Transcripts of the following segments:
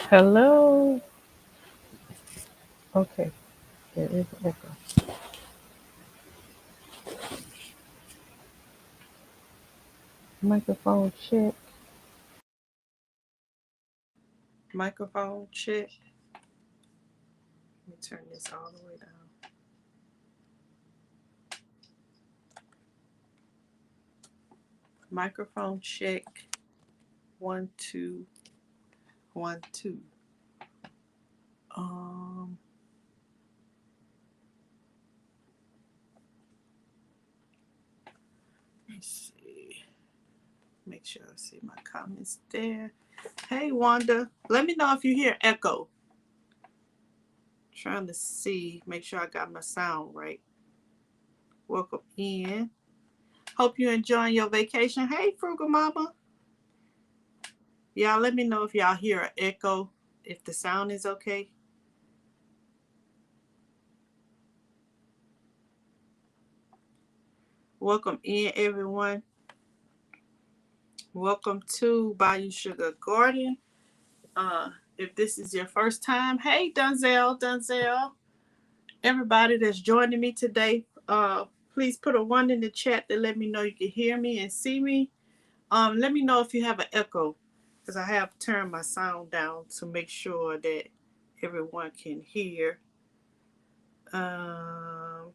Hello. Okay, there is an echo. Microphone check. Microphone check. Let me turn this all the way down. Microphone check. 1 2 1 2. Um, let's see. Make sure I see my comments there. Hey Wanda, let me know if you hear echo. Trying to see, make sure I got my sound right. Welcome in. Hope you're enjoying your vacation. Hey Frugal Mama. Y'all let me know if y'all hear an echo, if the sound is okay. Welcome in everyone. Welcome to Bayou Sugar Garden. If this is your first time, hey Dunzel, everybody that's joining me today, please put a 1 in the chat to let me know you can hear me and see me. Let me know if you have an echo, because I have turned my sound down to make sure that everyone can hear. Um,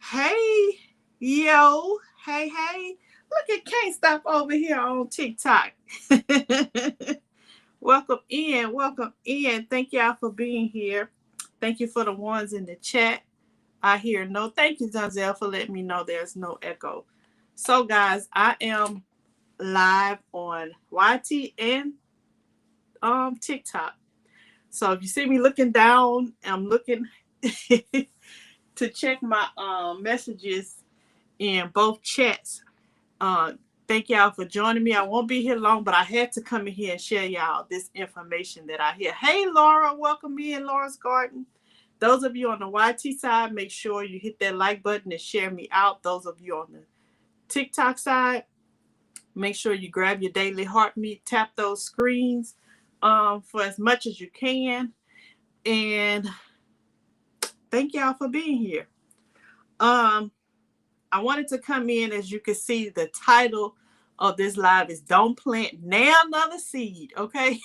hey, yo, hey, look at Can't Stop over here on TikTok. Welcome in. Thank y'all for being here. Thank you for the ones in the chat. I hear no. Thank you, Donzel, for letting me know there's no echo. So, guys, I am live on YT and TikTok. So if you see me looking down, I'm looking to check my messages in both chats. Uh, Thank y'all for joining me. I won't be here long, but I had to come in here and share y'all this information that I hear. Hey, Laura, welcome me in Laura's Garden. Those of you on the YT side, make sure you hit that like button and share me out. Those of you on the TikTok side, make sure you grab your daily heart meat, tap those screens for as much as you can. And thank y'all for being here. Um, I wanted to come in, as you can see, the title of this live is Don't Plant Now Another Seed, okay?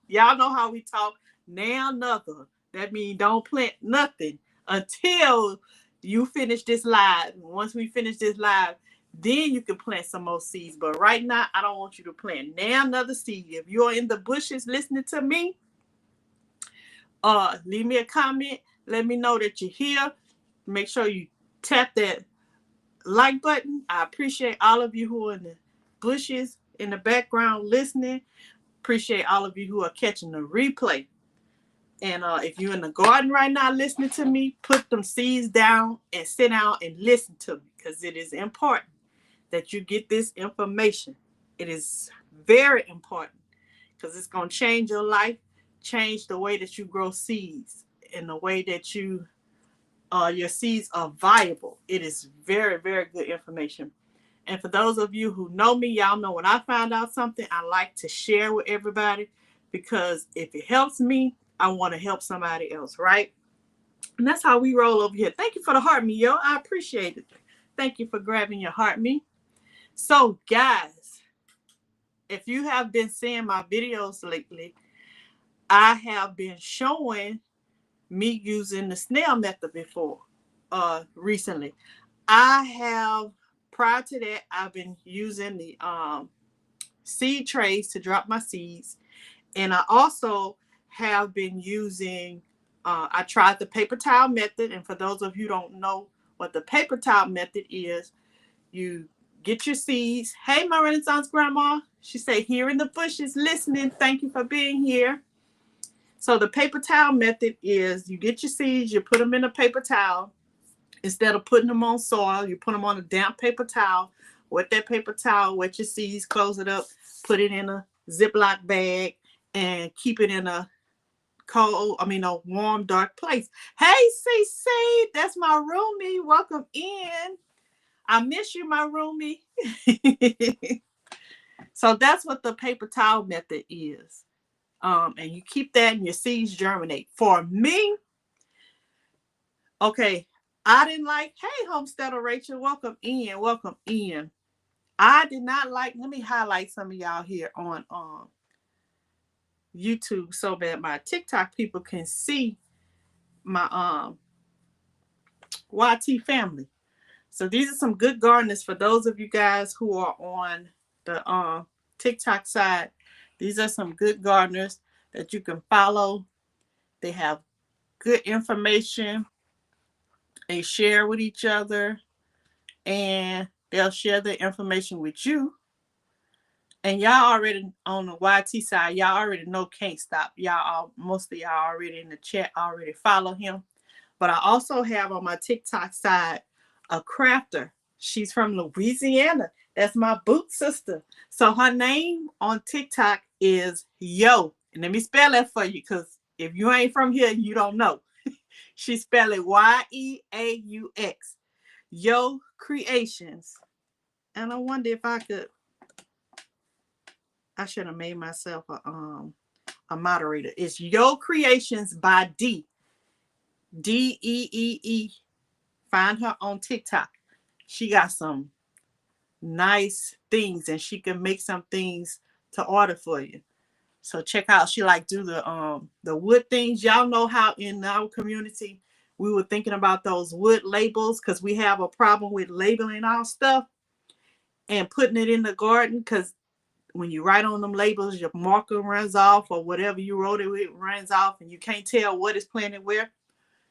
Y'all know how we talk, now another. That means don't plant nothing until you finish this live. Once we finish this live, then you can plant some more seeds. But right now, I don't want you to plant now another seed. If you're in the bushes listening to me, leave me a comment. Let me know that you're here. Make sure you tap that like button. I appreciate all of you who are in the bushes in the background listening. Appreciate all of you who are catching the replay. And if you're in the garden right now listening to me, put them seeds down and sit down and listen to me, because it is important that you get this information. It is very important because it's going to change your life, change the way that you grow seeds and the way that your seeds are viable. It is very, very good information. And for those of you who know me, y'all know when I find out something, I like to share with everybody, because if it helps me, I want to help somebody else, right? And that's how we roll over here. Thank you for the heart me, yo. I appreciate it. Thank you for grabbing your heart me. So, guys, if you have been seeing my videos lately, I have been showing me using the snail method before, recently. I have, prior to that, I've been using the seed trays to drop my seeds. And I also have been using, I tried the paper towel method. And for those of you who don't know what the paper towel method is, you get your seeds. Hey, my Renaissance grandma. She said, here in the bushes, listening. Thank you for being here. So the paper towel method is you get your seeds, you put them in a paper towel. Instead of putting them on soil, you put them on a damp paper towel. Wet that paper towel, wet your seeds, close it up, put it in a Ziploc bag, and keep it in a a warm, dark place. Hey, CC, that's my roomie. Welcome in. I miss you, my roomie. So that's what the paper towel method is. And you keep that and your seeds germinate. For me, okay, I didn't like, hey, Homesteader Rachel, welcome in, welcome in. I did not like, let me highlight some of y'all here on YouTube so that my TikTok people can see my YT family. So these are some good gardeners for those of you guys who are on the TikTok side. These are some good gardeners that you can follow. They have good information. They share with each other, and they'll share the information with you. And y'all already on the YT side, y'all already know Can't Stop. Most of y'all already in the chat already follow him. But I also have on my TikTok side a crafter. She's from Louisiana. That's my boot sister. So her name on TikTok is Yo. And let me spell that for you, because if you ain't from here, you don't know. She spell it Yeaux. Yo Creations. And I wonder if I should have made myself a moderator. It's Yo Creations by D. Deee. Find her on TikTok. She got some nice things, and she can make some things to order for you. So check out. She like do the wood things. Y'all know how in our community we were thinking about those wood labels, because we have a problem with labeling our stuff and putting it in the garden, because when you write on them labels, your marker runs off, or whatever you wrote it with runs off, and you can't tell what is planted where.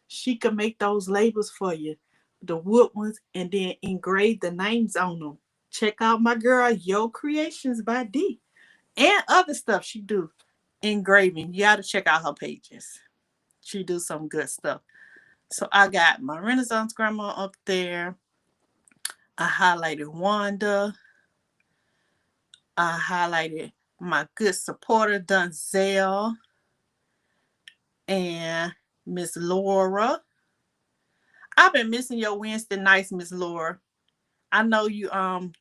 She can make those labels for you, the wood ones, and then engrave the names on them. Check out my girl Yo Creations by D, and other stuff she do engraving. You got to check out her pages. She do some good stuff. So I got my Renaissance grandma up there. I highlighted Wanda. I highlighted my good supporter Dunzel and Miss Laura. I've been missing your Wednesday nights, Miss Laura. I know you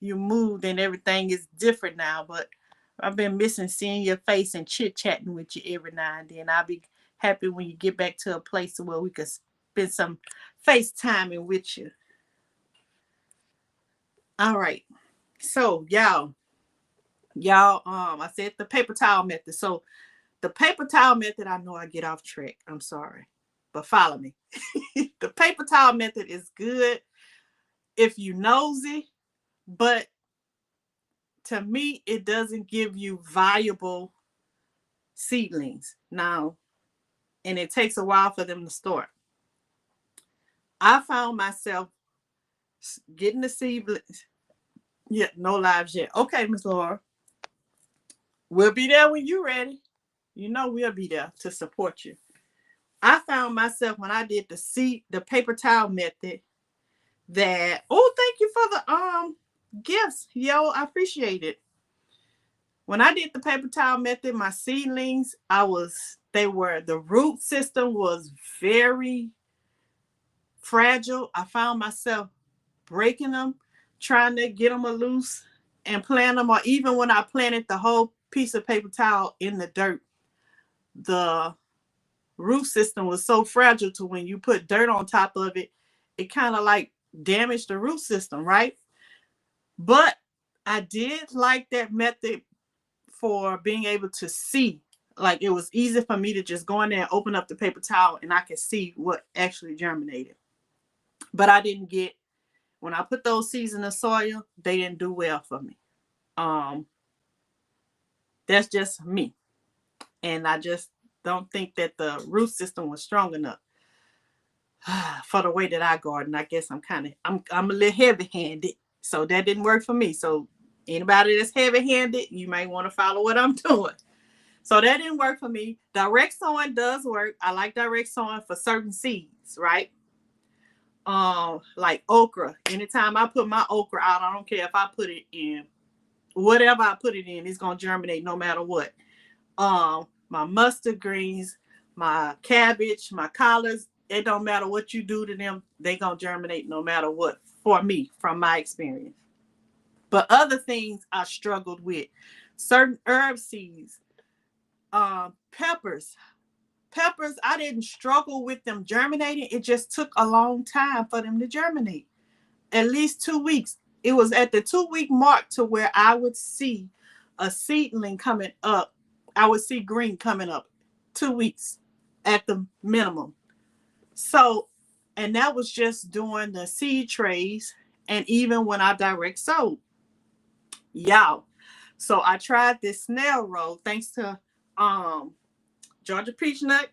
moved and everything is different now, but I've been missing seeing your face and chit chatting with you every now and then. I'll be happy when you get back to a place where we could spend some FaceTiming with you. All right. So y'all, I said the paper towel method. So the paper towel method, I know I get off track. I'm sorry, but follow me. The paper towel method is good if you nosy, but to me, it doesn't give you valuable seedlings now, and it takes a while for them to start. I found myself getting the seedlings. Yeah, no lives yet. Okay, Miss Laura, we'll be there when you're ready. You know we'll be there to support you. I found myself when I did the paper towel method that, oh, thank you for the gifts, yo, I appreciate it. When I did the paper towel method, my seedlings, the root system was very fragile. I found myself breaking them, trying to get them loose and plant them. Or even when I planted the whole piece of paper towel in the dirt, the root system was so fragile to when you put dirt on top of it, it kind of like damaged the root system, right? But I did like that method for being able to see. Like, it was easy for me to just go in there and open up the paper towel and I could see what actually germinated. But when I put those seeds in the soil, they didn't do well for me. That's just me. And I just don't think that the root system was strong enough for the way that I garden. I guess I'm a little heavy-handed. So that didn't work for me. So anybody that's heavy-handed, you may want to follow what I'm doing. So that didn't work for me. Direct sowing does work. I like direct sowing for certain seeds, right? Like okra. Anytime I put my okra out, I don't care if I put it in whatever I put it in, it's gonna germinate no matter what. My mustard greens, my cabbage, my collards, it don't matter what you do to them, they gonna germinate no matter what, for me, from my experience. But other things I struggled with. Certain herb seeds, Peppers. Peppers, I didn't struggle with them germinating. It just took a long time for them to germinate. At least 2 weeks. It was at the 2 week mark to where I would see a seedling coming up. I would see green coming up. 2 weeks at the minimum. So, and that was just doing the seed trays and even when I direct sowed. Y'all. So I tried this snail roll thanks to Georgia Peach Nut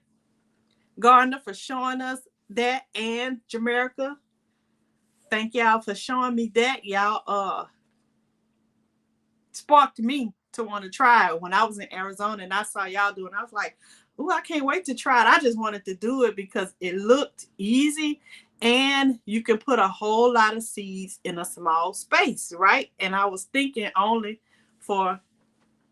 Gardner for showing us that, and Jamaica. Thank y'all for showing me that. Y'all sparked me to want to try it when I was in Arizona and I saw y'all doing it. I was like, "Ooh, I can't wait to try it." I just wanted to do it because it looked easy and you can put a whole lot of seeds in a small space, right? And I was thinking only for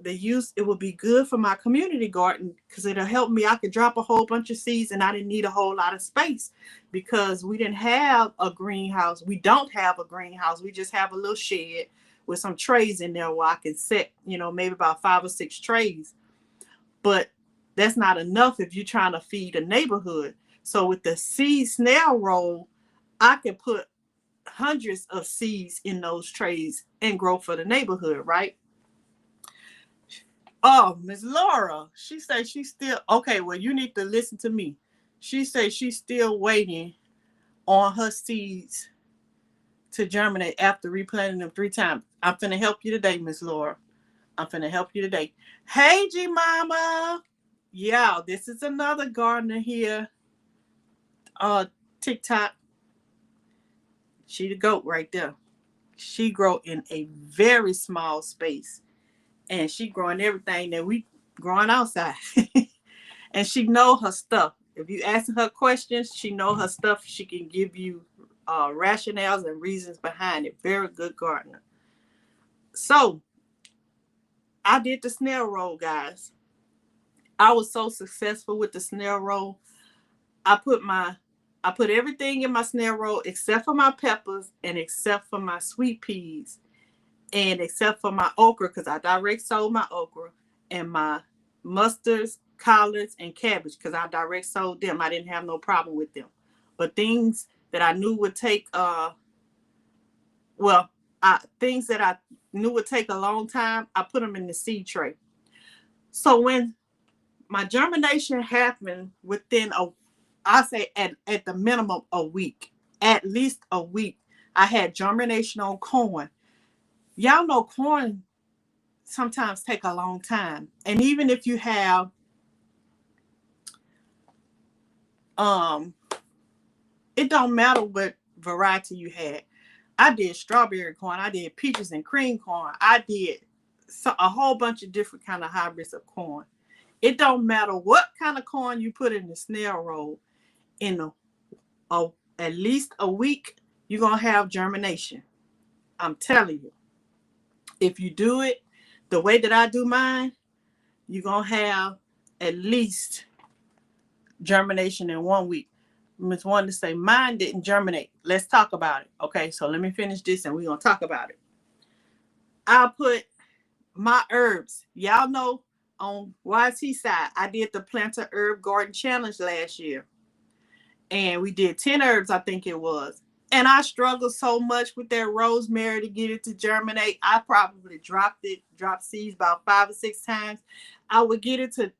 the use, it would be good for my community garden because it'll help me. I could drop a whole bunch of seeds and I didn't need a whole lot of space because we didn't have a greenhouse. We don't have a greenhouse. We just have a little shed with some trays in there where I can set, maybe about 5 or 6 trays. But that's not enough if you're trying to feed a neighborhood. So with the seed snail roll, I can put hundreds of seeds in those trays and grow for the neighborhood, right? Oh, Miss Laura, she said she's still okay. Well, you need to listen to me. She said she's still waiting on her seeds to germinate after replanting them 3 times. I'm finna help you today, Miss Laura. I'm finna help you today. Hey, G Mama. Yeah, this is another gardener here. TikTok. She the goat right there. She grow in a very small space, and she growing everything that we growing outside. And she know her stuff. If you ask her questions, she know her stuff. She can give you rationales and reasons behind it. Very good gardener. So I did the snail roll, guys. I was so successful with the snail roll. I put everything in my snail roll except for my peppers and except for my sweet peas and except for my okra because I direct sold my okra and my mustards, collards, and cabbage because I direct sold them. I didn't have no problem with them. But things that I knew would take things that I knew would take a long time, I put them in the seed tray. So when my germination happened within I say at the minimum a week, at least a week, I had germination on corn. Y'all know corn sometimes take a long time. And even if you have it don't matter what variety you had. I did strawberry corn, I did peaches and cream corn, I did a whole bunch of different kind of hybrids of corn. It don't matter what kind of corn you put in the snail roll, in at least a week, you're gonna have germination. I'm telling you. If you do it the way that I do mine, you're gonna have at least germination in 1 week. Miss wanted to say mine didn't germinate. Let's talk about it. Okay, so let me finish this and we're gonna talk about it. I put my herbs. Y'all know on YT side, I did the Planter Herb Garden Challenge last year. And we did 10 herbs, I think it was. And I struggled so much with that rosemary to get it to germinate. I probably dropped seeds about 5 or 6 times. I would get it to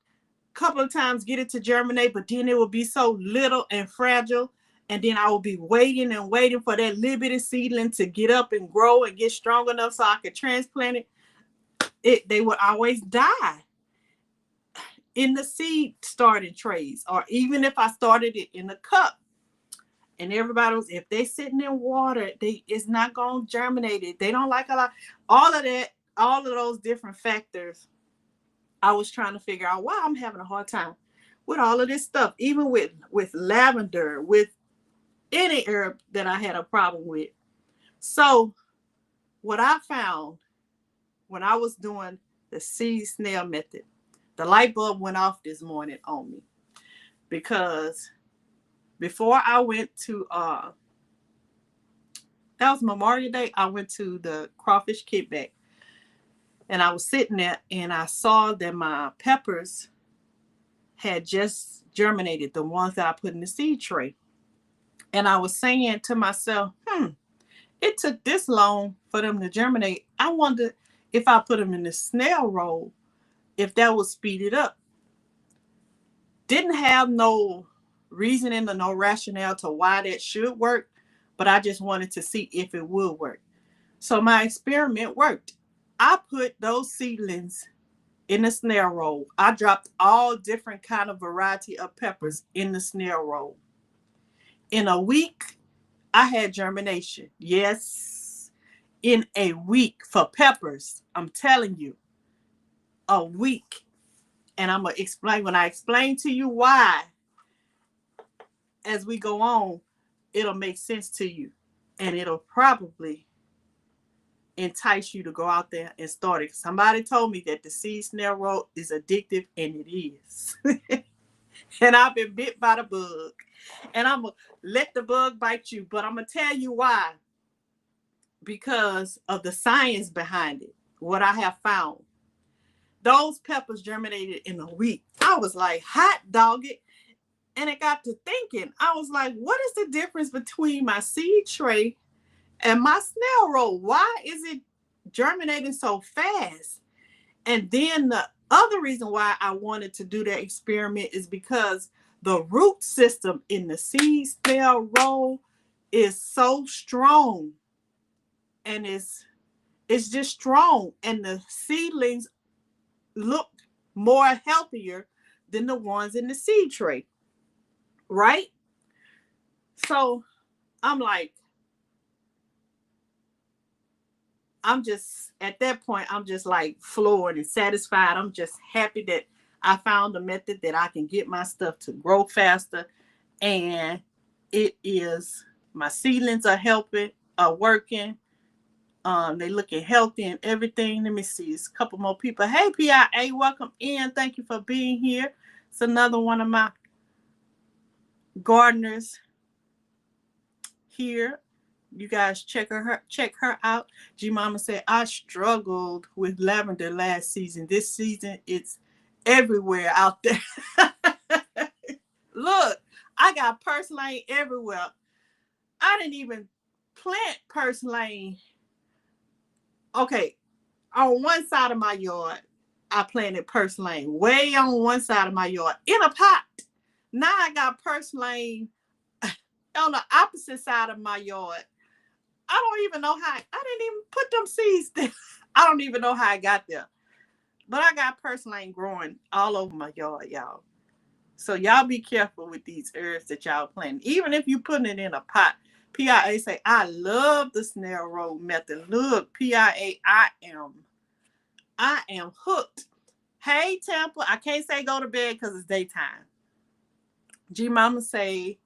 couple of times get it to germinate, but then it would be so little and fragile. And then I would be waiting and waiting for that little bitty seedling to get up and grow and get strong enough so I could transplant it. They would always die in the seed starting trays, or even if I started it in a cup. And everybody was, if they sitting in water, it's not gonna germinate it. They don't like a lot. All of that, all of those different factors. I was trying to figure out why I'm having a hard time with all of this stuff, even with lavender, with any herb that I had a problem with. So what I found when I was doing the seed snail method, the light bulb went off this morning on me because before I went to that was Memorial Day, I went to the crawfish kickback and I was sitting there and I saw that my peppers had just germinated, the ones that I put in the seed tray. And I was saying to myself, it took this long for them to germinate. I wonder if I put them in the snail roll, if that would speed it up. Didn't have no reasoning or no rationale to why that should work, but I just wanted to see if it would work. So my experiment worked. I put those seedlings in the snail roll. I dropped all different kind of variety of peppers in the snail roll. In a week, I had germination. Yes, in a week for peppers. I'm telling you, a week. And I'm going to explain, when I explain to you why, as we go on, it'll make sense to you. And it'll probably entice you to go out there and start it. Somebody told me that the seed snail roll is addictive, and it is. And I've been bit by the bug. And I'm going to let the bug bite you. But I'm going to tell you why. Because of the science behind it. What I have found. Those peppers germinated in a week. I was like, hot dog it. And it got to thinking. I was like, what is the difference between my seed tray and my snail roll? Why is it germinating so fast? And then the other reason why I wanted to do that experiment is because the root system in the seed snail roll is so strong. And it's just strong. And the seedlings look more healthier than the ones in the seed tray. Right? So I'm like, I'm just, at that point, I'm just like floored and satisfied. I'm just happy that I found a method that I can get my stuff to grow faster. And it is, my seedlings are helping, are working. They looking healthy and everything. Let me see. It's a couple more people. Hey, PIA, welcome in. Thank you for being here. It's another one of my gardeners here. You guys check her out. G Mama said, I struggled with lavender last season. This season, it's everywhere out there. Look, I got purslane everywhere. I didn't even plant purslane. Okay, on one side of my yard, I planted purslane. Way on one side of my yard, in a pot. Now I got purslane on the opposite side of my yard. I don't even know how. I didn't even put them seeds there. I don't even know how I got there. But I got purslane growing all over my yard, y'all. So y'all be careful with these herbs that y'all planting. Even if you putting it in a pot. PIA say, I love the snail roll method. Look, PIA, I am hooked. Hey, Tampa, I can't say go to bed because it's daytime. G Mama say,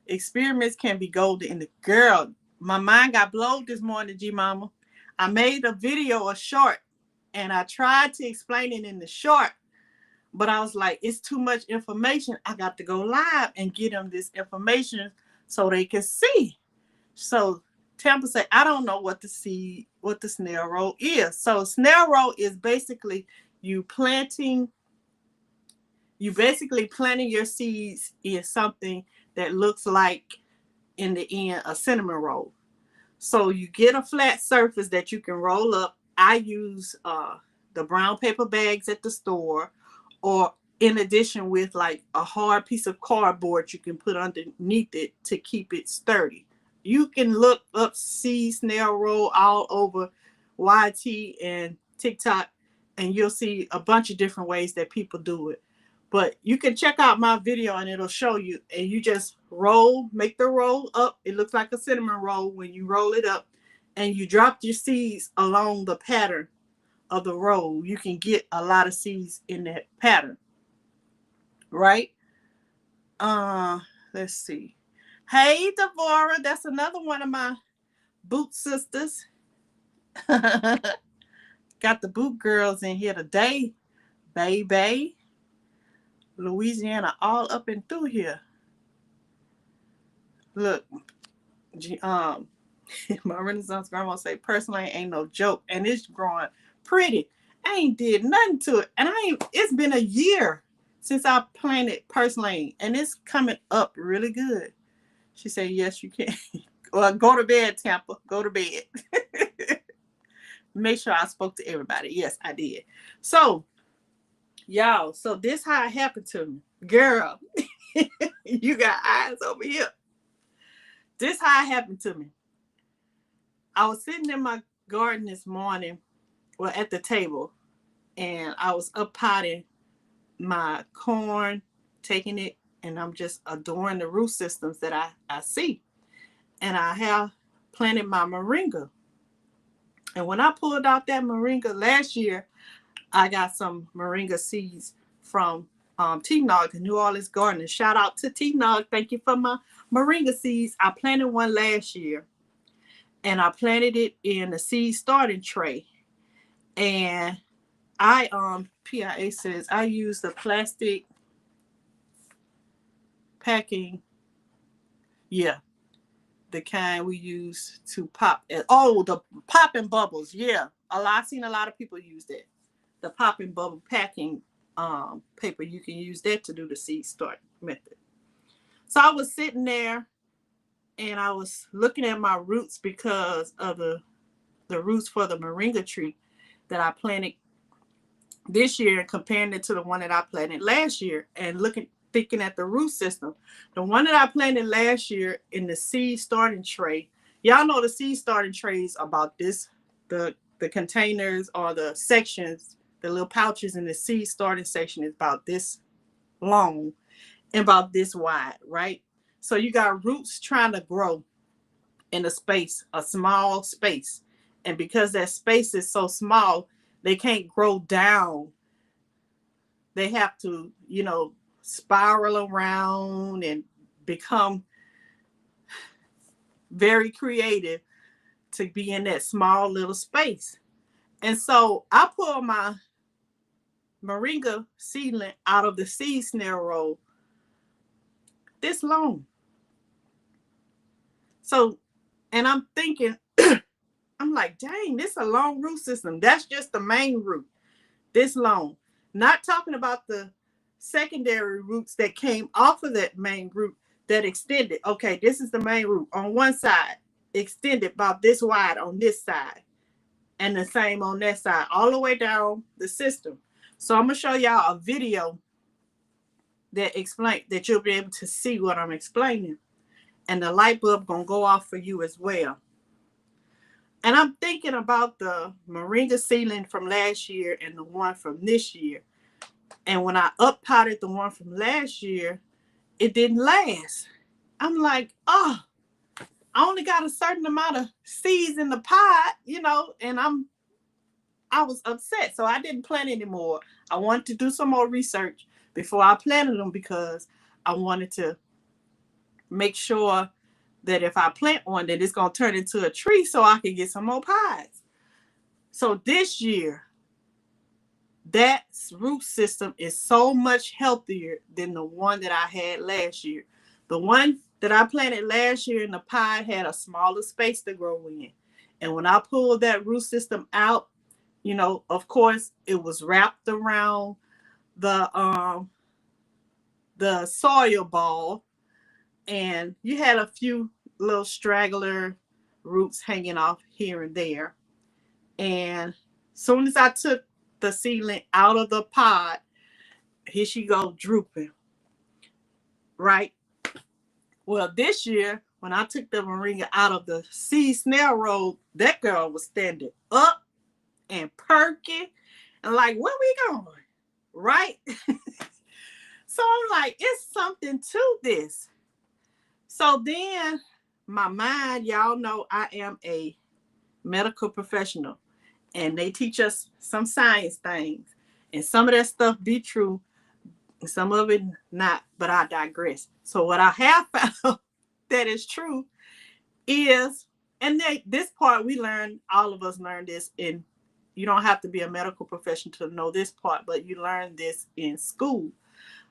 experiments can be golden. And the girl, my mind got blowed this morning, G Mama. I made a video, a short, and I tried to explain it in the short, but I was like, it's too much information. I got to go live and get them this information so they can see. So Tampa said, I don't know what the snail roll is. So snail roll is basically you basically planting your seeds in something that looks like, in the end, a cinnamon roll. So you get a flat surface that you can roll up. I use the brown paper bags at the store, or in addition with like a hard piece of cardboard you can put underneath it to keep it sturdy. You can look up seed snail roll all over YT and TikTok, and you'll see a bunch of different ways that people do it. But you can check out my video and it'll show you. And you just make the roll up. It looks like a cinnamon roll when you roll it up. And you drop your seeds along the pattern of the roll. You can get a lot of seeds in that pattern. Right? Let's see. Hey, Devorah. That's another one of my boot sisters. Got the boot girls in here today. Baby. Louisiana all up and through here. Look, my Renaissance grandma say, personally ain't no joke, and it's growing pretty. I ain't did nothing to it. And it's been a year since I planted purslane, and it's coming up really good. She said, yes, you can. Well, go to bed, Tampa. Go to bed. Make sure I spoke to everybody. Yes, I did. So, y'all, so this how it happened to me. Girl, you got eyes over here. This how it happened to me. I was sitting in my garden this morning, well, at the table, and I was up potting my corn, taking it, and I'm just adoring the root systems that I see. And I have planted my moringa. And when I pulled out that moringa last year, I got some moringa seeds from T-Nog, the New Orleans Garden. Shout out to T-Nog. Thank you for my moringa seeds. I planted one last year, and I planted it in a seed starting tray. And PIA says I use the plastic packing. Yeah, the kind we use to pop. Oh, the popping bubbles. Yeah, I've seen a lot of people use that. The popping bubble packing paper. You can use that to do the seed start method. So I was sitting there and I was looking at my roots because of the roots for the moringa tree that I planted this year and comparing it to the one that I planted last year and thinking at the root system. The one that I planted last year in the seed starting tray, y'all know the seed starting trays about this, the containers or the sections, the little pouches in the seed starting section is about this long and about this wide, right? So you got roots trying to grow in a small space. And because that space is so small, they can't grow down. They have to, spiral around and become very creative to be in that small little space. And so I pulled my moringa seedling out of the seed snare roll this long. So, and I'm thinking, I'm like, dang, this is a long root system. That's just the main root, this long. Not talking about the secondary roots that came off of that main root that extended. Okay, this is the main root on one side, extended about this wide on this side, and the same on that side, all the way down the system. So I'm gonna show y'all a video that you'll be able to see what I'm explaining, and the light bulb gonna go off for you as well. And I'm thinking about the moringa seedling from last year and the one from this year. And when I up potted the one from last year, it didn't last. I'm like, oh, I only got a certain amount of seeds in the pot, and I was upset. So I didn't plant anymore. I wanted to do some more research before I planted them because I wanted to make sure that if I plant one, that it's going to turn into a tree so I can get some more pods. So this year, that root system is so much healthier than the one that I had last year. The one that I planted last year in the pod had a smaller space to grow in. And when I pulled that root system out, of course, it was wrapped around the soil ball, and you had a few little straggler roots hanging off here and there. And as soon as I took the seedling out of the pod, here she go drooping. Right? Well, this year, when I took the moringa out of the seed snare roll, that girl was standing up and perking and like, where we going? Right? So I'm like, it's something to this. So then my mind, y'all know I am a medical professional, and they teach us some science things, and some of that stuff be true and some of it not, but I digress. So what I have found that is true is, and this part we learn, all of us learn this in, you don't have to be a medical professional to know this part, but you learn this in school,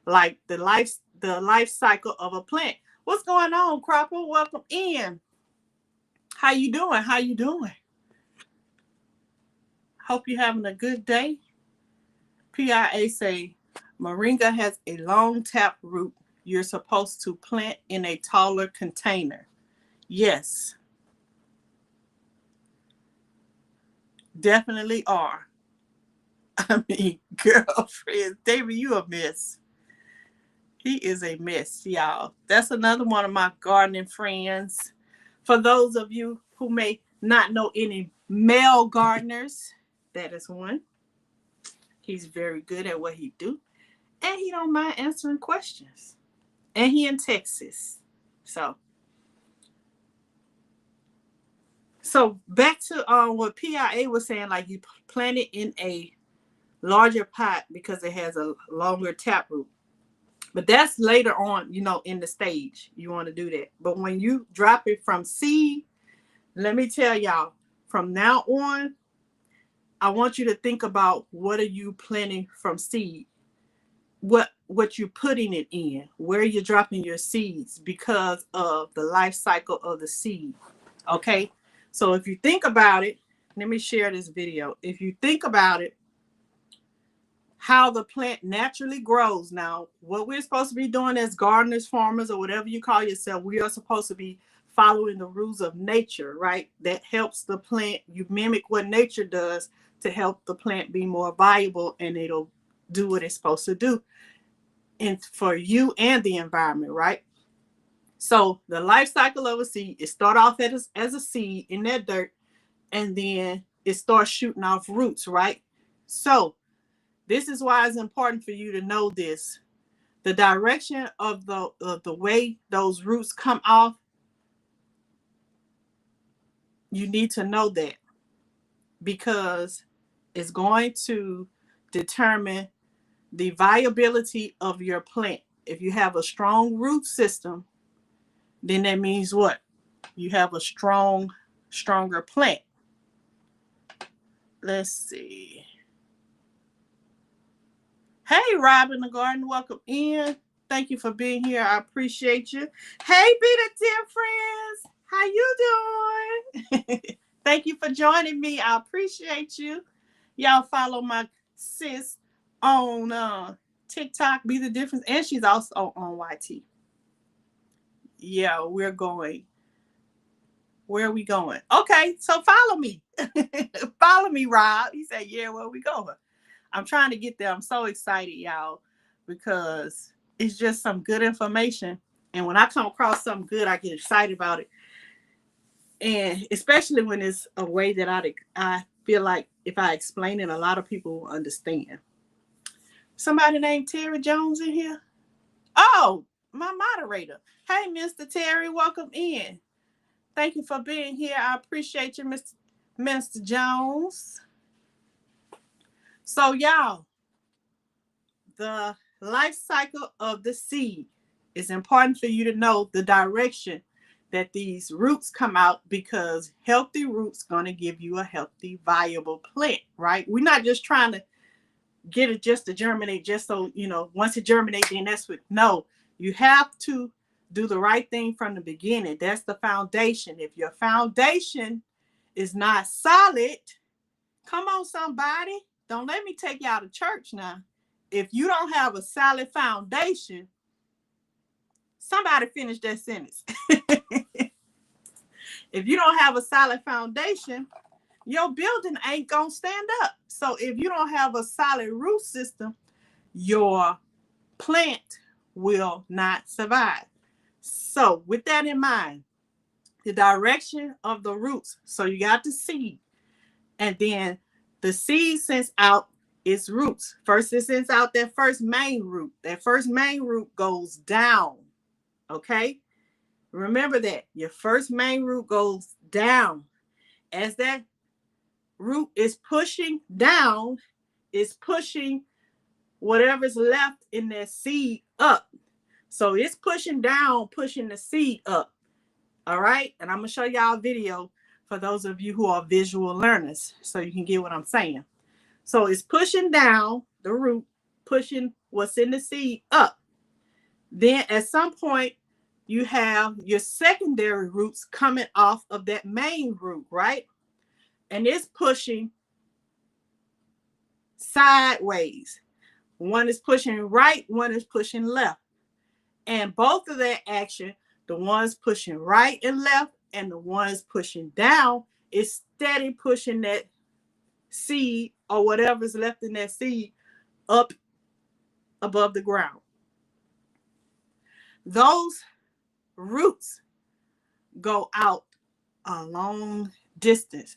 like the life cycle of a plant. What's going on, Cropper? Welcome in. How you doing? Hope you're having a good day. PIA say moringa has a long tap root you're supposed to plant in a taller container. Yes, definitely are. I mean, girlfriend, David, you a mess. He is a mess, y'all. That's another one of my gardening friends. For those of you who may not know any male gardeners, that is one. He's very good at what he do, and he don't mind answering questions. And he in Texas. So back to what PIA was saying, like you plant it in a larger pot because it has a longer taproot. But that's later on, in the stage. You want to do that. But when you drop it from seed, let me tell y'all, from now on, I want you to think about what are you planting from seed? What you're putting it in, where you're dropping your seeds because of the life cycle of the seed. Okay? So if you think about it, let me share this video. If you think about it, how the plant naturally grows. Now, what we're supposed to be doing as gardeners, farmers, or whatever you call yourself, we are supposed to be following the rules of nature, right? That helps the plant. You mimic what nature does to help the plant be more viable, and it'll do what it's supposed to do and for you and the environment, right? So the life cycle of a seed, it starts off as a seed in that dirt, and then it starts shooting off roots, right? So this is why it's important for you to know this. The direction of the way those roots come off, you need to know that, because it's going to determine the viability of your plant. If you have a strong root system, then that means what? You have a stronger plant. Let's see. Hey, Robin the Garden, welcome in. Thank you for being here. I appreciate you. Hey, be the dear friends. How you doing? Thank you for joining me. I appreciate you. Y'all follow my sis on TikTok, Be the Difference, and she's also on YT. Yeah, we're going. Where are we going? Okay, so follow me. Follow me, Rob. He said, yeah, where are we going? I'm trying to get there. I'm so excited, y'all, because it's just some good information. And when I come across something good, I get excited about it. And especially when it's a way that I feel like if I explain it, a lot of people will understand. Somebody named Terry Jones in here? Oh, my moderator. Hey, Mr. Terry, welcome in. Thank you for being here. I appreciate you, Mr. Jones. So, y'all, the life cycle of the seed is important for you to know the direction that these roots come out, because healthy roots going to give you a healthy, viable plant, right? We're not just trying to get it just to germinate, just so, once it germinates, then that's what. No, you have to do the right thing from the beginning. That's the foundation. If your foundation is not solid, come on, somebody. Don't let me take you out of church now. If you don't have a solid foundation, somebody finish that sentence. If you don't have a solid foundation, your building ain't gonna stand up. So if you don't have a solid root system, your plant will not survive. So with that in mind, the direction of the roots. So you got the seed, and then the seed sends out its roots. First, it sends out that first main root. That first main root goes down. Okay? Remember that. Your first main root goes down. As that root is pushing down, it's pushing whatever's left in that seed up. So it's pushing down, pushing the seed up. All right? And I'm going to show y'all a video for those of you who are visual learners so you can get what I'm saying. So it's pushing down the root, pushing what's in the seed up. Then at some point, you have your secondary roots coming off of that main root, right? And it's pushing sideways. One is pushing right, one is pushing left. And both of that action, the ones pushing right and left and the ones pushing down, is steady pushing that seed or whatever's left in that seed up above the ground. Those roots go out a long distance.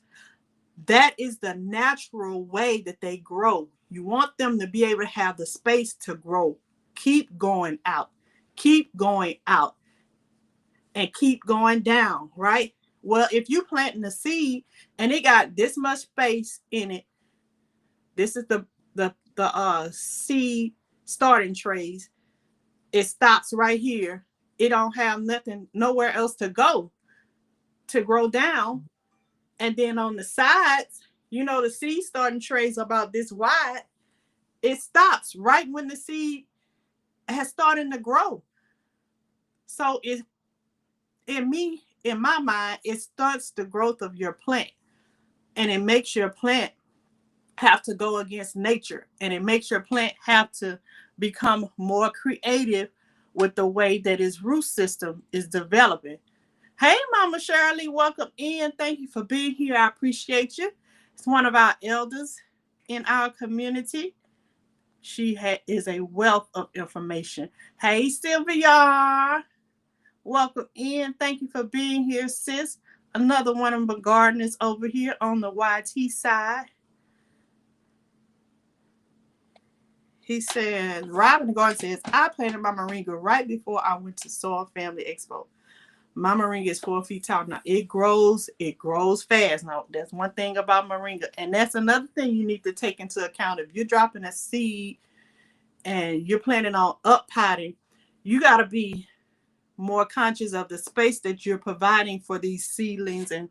That is the natural way that they grow. You want them to be able to have the space to grow. Keep going out. Keep going out. And keep going down, right? Well, if you planting a seed and it got this much space in it, this is the seed starting trays. It stops right here. It don't have nothing, nowhere else to go to grow down. And then on the sides, you know, the seed starting trays about this wide. It stops right when the seed has started to grow. So in my mind, it stunts the growth of your plant, and it makes your plant have to go against nature, and it makes your plant have to become more creative with the way that its root system is developing. Hey, Mama Shirley, welcome in. Thank you for being here. I appreciate you. It's one of our elders in our community. She is a wealth of information. Hey, Sylvia. Welcome in. Thank you for being here, sis. Another one of the gardeners over here on the YT side. He said, Robin the Garden says, I planted my moringa right before I went to Soil Family Expo. My moringa is 4 feet tall. Now, it grows fast. Now, that's one thing about moringa. And that's another thing you need to take into account. If you're dropping a seed and you're planning on up potting, you got to be more conscious of the space that you're providing for these seedlings and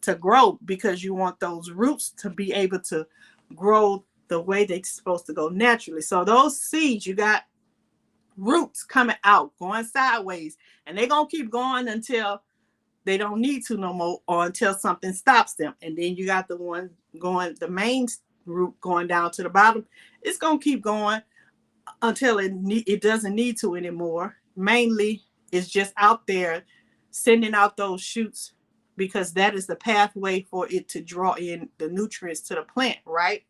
to grow, because you want those roots to be able to grow the way they're supposed to go naturally. So those seeds, you got roots coming out, going sideways, and they're going to keep going until they don't need to no more, or until something stops them. And then you got the one going, the main root going down to the bottom. It's going to keep going until it doesn't need to anymore. Mainly, it's just out there sending out those shoots, because that is the pathway for it to draw in the nutrients to the plant, right?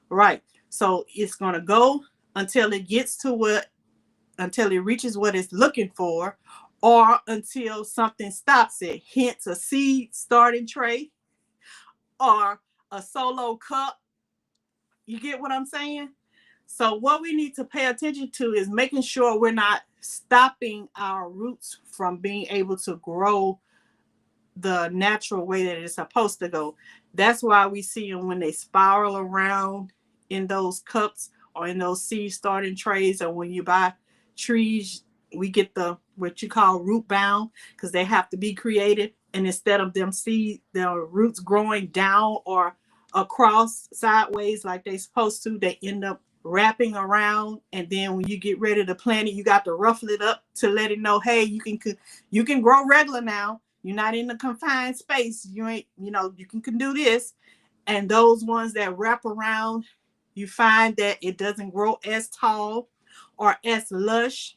Right. So it's going to go until it gets to until it reaches what it's looking for, or until something stops it. Hence a seed starting tray or a solo cup. You get what I'm saying? So what we need to pay attention to is making sure we're not stopping our roots from being able to grow the natural way that it's supposed to go. That's why we see them when they spiral around in those cups or in those seed starting trays, or when you buy trees, we get the what you call root bound, because they have to be created. And instead of the roots growing down or across sideways like they're supposed to, they end up wrapping around. And then when you get ready to plant it, you got to ruffle it up to let it know, hey, you can grow regular now. You're not in a confined space. You can do this. And those ones that wrap around, you find that it doesn't grow as tall or as lush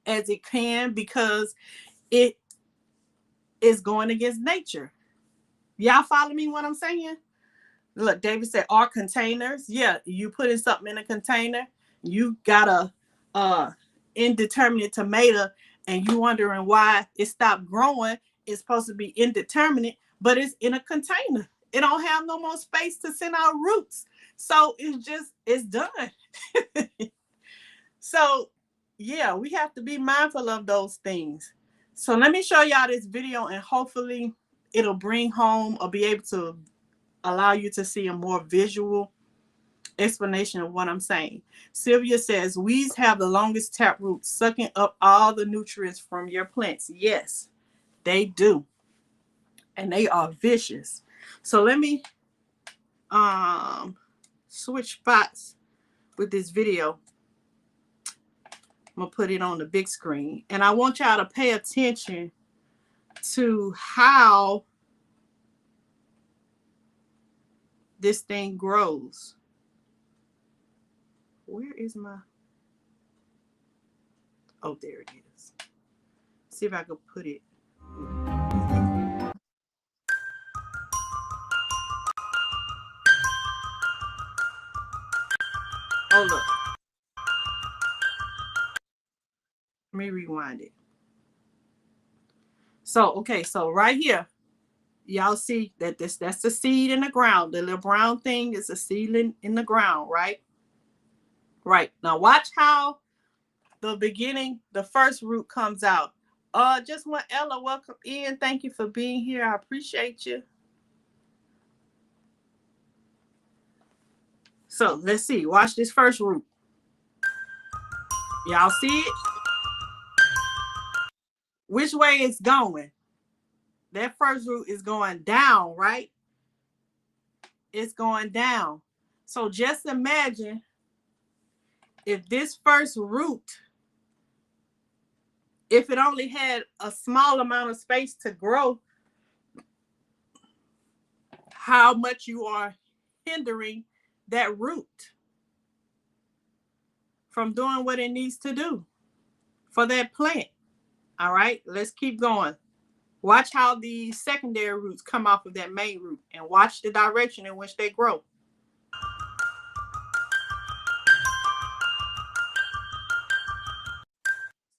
as it can, because it is going against nature. Y'all follow me what I'm saying? Look, David said, are containers. Yeah, you putting something in a container, you got a indeterminate tomato, and you wondering why it stopped growing. It's supposed to be indeterminate, but it's in a container. It don't have no more space to send out roots. So it's done. So yeah, we have to be mindful of those things. So let me show y'all this video, and hopefully it'll bring home or be able to allow you to see a more visual explanation of what I'm saying. Sylvia says, weeds have the longest tap roots, sucking up all the nutrients from your plants. Yes, they do. And they are vicious. So let me switch spots with this video. I'm going to put it on the big screen. And I want y'all to pay attention to how this thing grows. Where is my? Oh, there it is. See if I can put it. Oh, look. Let me rewind it. So, okay, so right here, y'all see that that's the seed in the ground. The little brown thing is a seedling in the ground, right? Right. Now watch how the first root comes out. Just want Ella, welcome in. Thank you for being here. I appreciate you. So let's see. Watch this first root. Y'all see it? Which way it's going? That first root is going down, right? It's going down. So just imagine if this first root, if it only had a small amount of space to grow, how much you are hindering that root from doing what it needs to do for that plant. All right, let's keep going. Watch how the secondary roots come off of that main root and watch the direction in which they grow.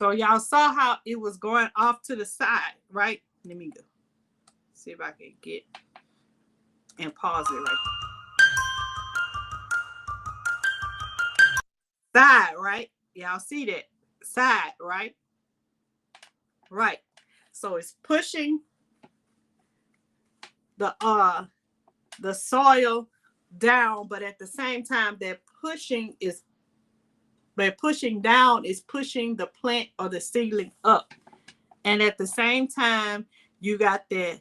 So y'all saw how it was going off to the side, right? Let me go. See if I can get and pause it right there. Side, right? Y'all see that? Side, right? Right. So it's pushing the soil down, but at the same time that pushing down is pushing the plant or the seedling up. And at the same time, you got that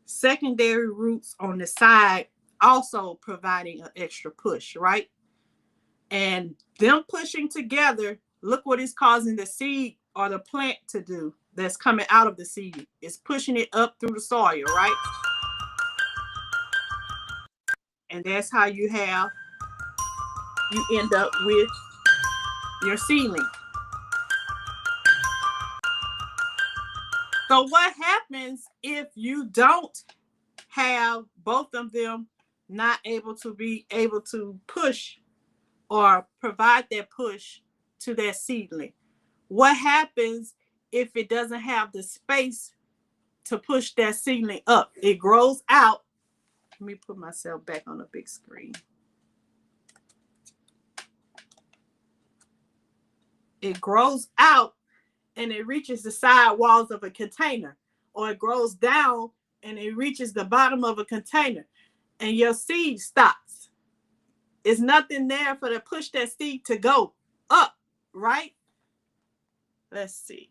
secondary roots on the side also providing an extra push, right? And them pushing together, look what it's causing the seed or the plant to do that's coming out of the seed. It's pushing it up through the soil, right? And that's how you end up with your seedling. So what happens if you don't have both of them not able to push or provide that push to that seedling? What happens if it doesn't have the space to push that seedling up? It grows out. Let me put myself back on the big screen. It grows out and it reaches the side walls of a container, or it grows down and it reaches the bottom of a container, and your seed stops. There's nothing there for to push that seed to go up, right? Let's see.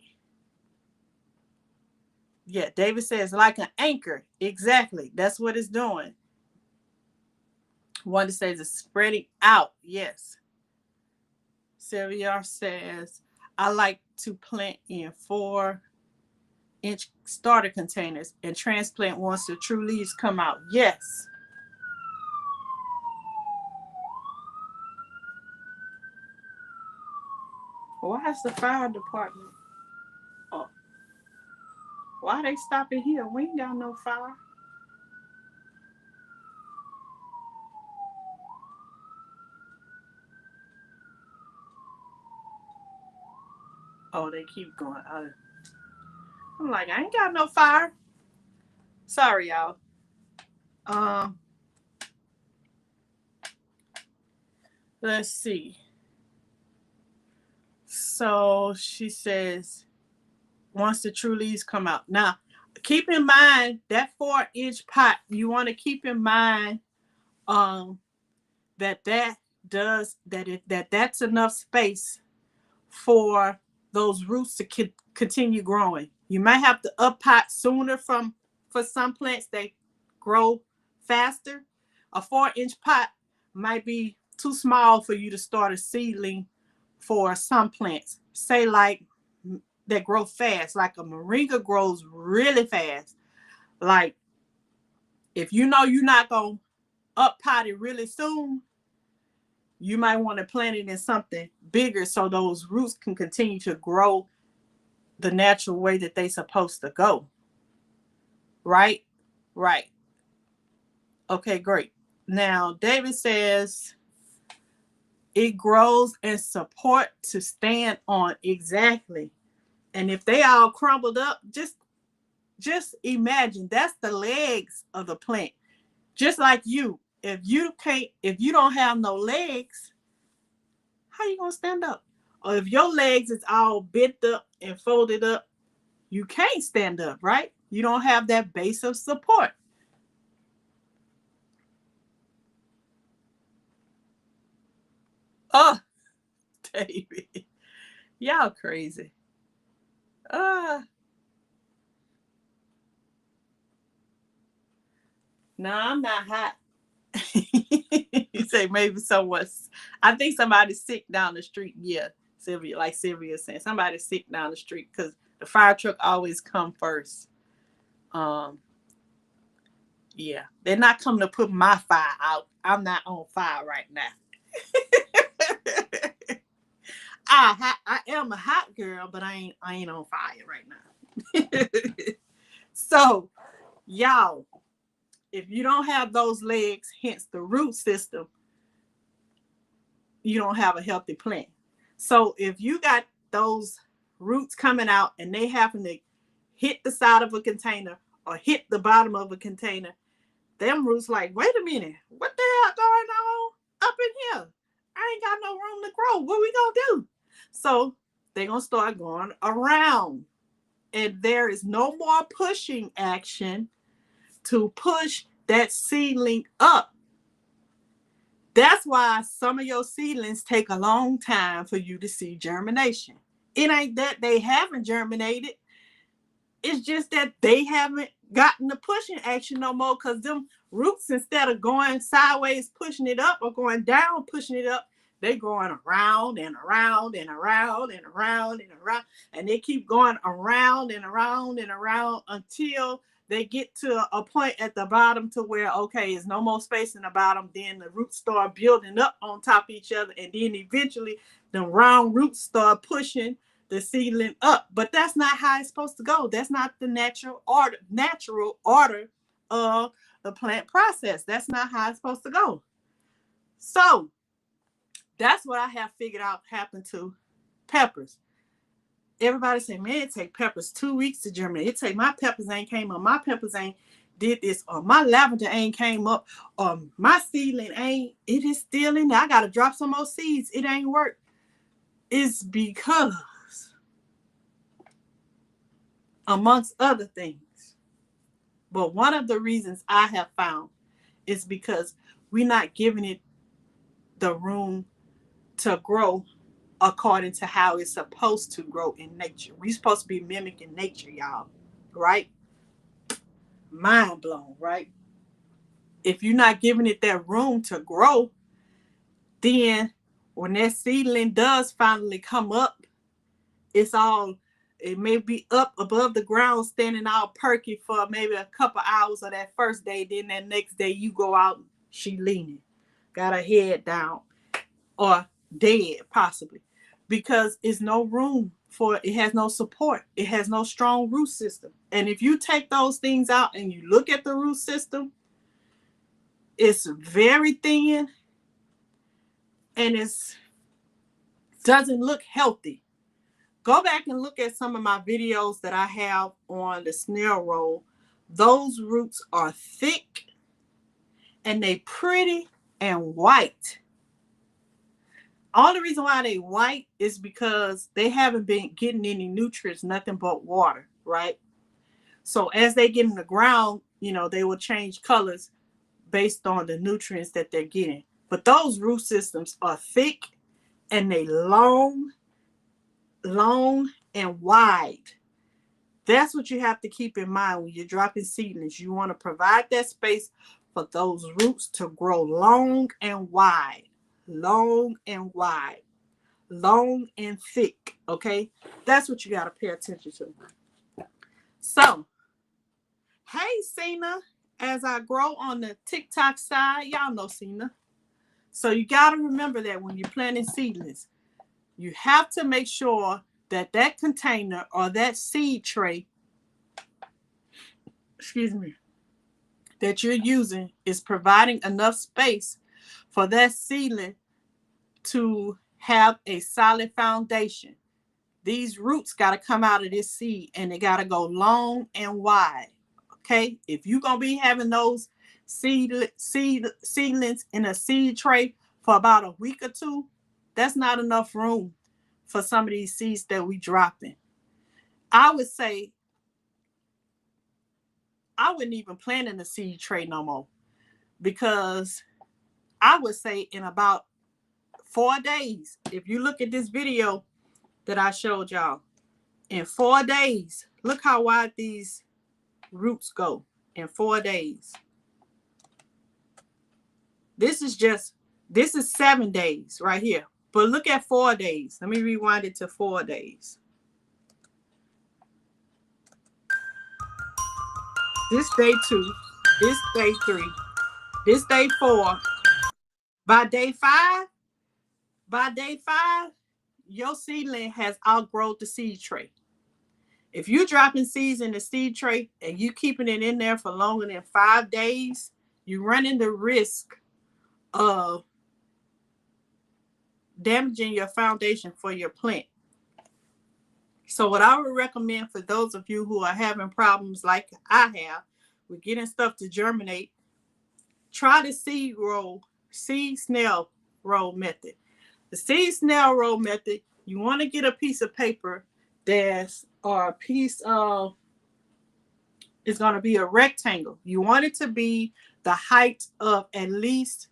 Yeah, David says like an anchor. Exactly. That's what it's doing. One says it's spreading out. Yes. Sylvia says, I like to plant in 4-inch starter containers and transplant once the true leaves come out. Yes. Why is the fire department? Oh. Why they stopping here? We ain't got no fire. Oh, they keep going. I'm like, I ain't got no fire. Sorry, y'all. Let's see. So she says, once the true leaves come out. Now, keep in mind that 4-inch pot. You want to keep in mind that's enough space for those roots to continue growing. You might have to up pot sooner for some plants they grow faster. A 4-inch pot might be too small for you to start a seedling for some plants. Say like that grow fast, like a moringa grows really fast. Like if you know you're not gonna up pot it really soon, you might want to plant it in something bigger so those roots can continue to grow the natural way that they're supposed to go. Right? Right. Okay, great. Now, David says it grows in support to stand on. Exactly. And if they all crumbled up, just imagine that's the legs of the plant. Just like you. If you don't have no legs, how you gonna stand up? Or if your legs is all bent up and folded up, you can't stand up, right? You don't have that base of support. Oh, David. Y'all crazy. Uh no, I'm not hot. You say maybe someone's I think somebody's sick down the street. Yeah, Sylvia, like Sylvia saying, somebody's sick down the street because the fire truck always come first. Um, yeah, they're not coming to put my fire out. I'm not on fire right now. I am a hot girl, but I ain't on fire right now. So y'all, if you don't have those legs, hence the root system, you don't have a healthy plant. So if you got those roots coming out and they happen to hit the side of a container or hit the bottom of a container, them roots like, wait a minute, what the hell going on up in here? I ain't got no room to grow. What we gonna do? So they're gonna start going around. And there is no more pushing action to push that seedling up. That's why some of your seedlings take a long time for you to see germination. It ain't that they haven't germinated. It's just that they haven't gotten the pushing action no more because them roots, instead of going sideways, pushing it up, or going down, pushing it up, they going around and around and around and around and around. And they keep going around and around and around until they get to a point at the bottom to where, okay, there's no more space in the bottom. Then the roots start building up on top of each other. And then eventually the round roots start pushing the seedling up. But that's not how it's supposed to go. That's not the natural order of the plant process. That's not how it's supposed to go. So that's what I have figured out happened to peppers. Everybody say, man, it take peppers 2 weeks to germinate. It take my peppers ain't came up. My peppers ain't did this, or my lavender ain't came up, or my seedling ain't, it is still in there. I got to drop some more seeds. It ain't work. It's because, amongst other things, but one of the reasons I have found is because we're not giving it the room to grow according to how it's supposed to grow in nature. We're supposed to be mimicking nature, y'all, right? Mind blown, right? If you're not giving it that room to grow, then when that seedling does finally come up, it may be up above the ground, standing all perky for maybe a couple hours of that first day. Then that next day you go out, she leaning, got her head down, or dead possibly, because it's no room for it. It has no support. It has no strong root system. And if you take those things out and you look at the root system, it's very thin and it doesn't look healthy. Go back and look at some of my videos that I have on the snail roll. Those roots are thick and they pretty and white. All the reason why they white is because they haven't been getting any nutrients, nothing but water, right? So as they get in the ground, they will change colors based on the nutrients that they're getting. But those root systems are thick and they long and wide. That's what you have to keep in mind when you're dropping seedlings. You want to provide that space for those roots to grow long and wide, long and wide, long and thick. Okay, that's what you got to pay attention to. So, hey, Cena, as I grow on the TikTok side, y'all know Cena. So you got to remember that when you're planting seedlings, you have to make sure that that container or that seed tray, excuse me, that you're using is providing enough space for that seedling to have a solid foundation. These roots got to come out of this seed and they got to go long and wide. Okay? If you're going to be having those seedlings in a seed tray for about a week or two, that's not enough room for some of these seeds that we dropping. I would say I wouldn't even plant in the seed tray no more, because I would say in about 4 days, if you look at this video that I showed y'all, in 4 days, look how wide these roots go in 4 days. This is 7 days right here. But look at 4 days. Let me rewind it to 4 days. This day 2, this day 3, this day 4. By day 5, your seedling has outgrown the seed tray. If you're dropping seeds in the seed tray and you keeping it in there for longer than 5 days, you're running the risk of damaging your foundation for your plant. So what I would recommend for those of you who are having problems like I have with getting stuff to germinate, try the seed snail roll method. The seed snail roll method, you want to get a piece of paper that's a piece of, it's going to be a rectangle. You want it to be the height of at least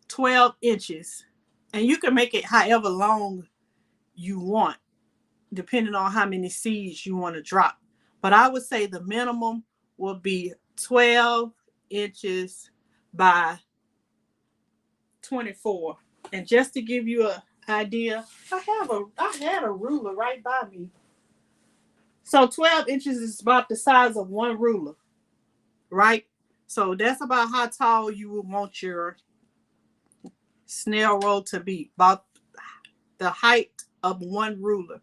12 inches. And you can make it however long you want, depending on how many seeds you want to drop. But I would say the minimum will be 12 inches by 24. And just to give you an idea, I had a ruler right by me. So 12 inches is about the size of one ruler, right? So that's about how tall you would want your snail roll to be, about the height of one ruler.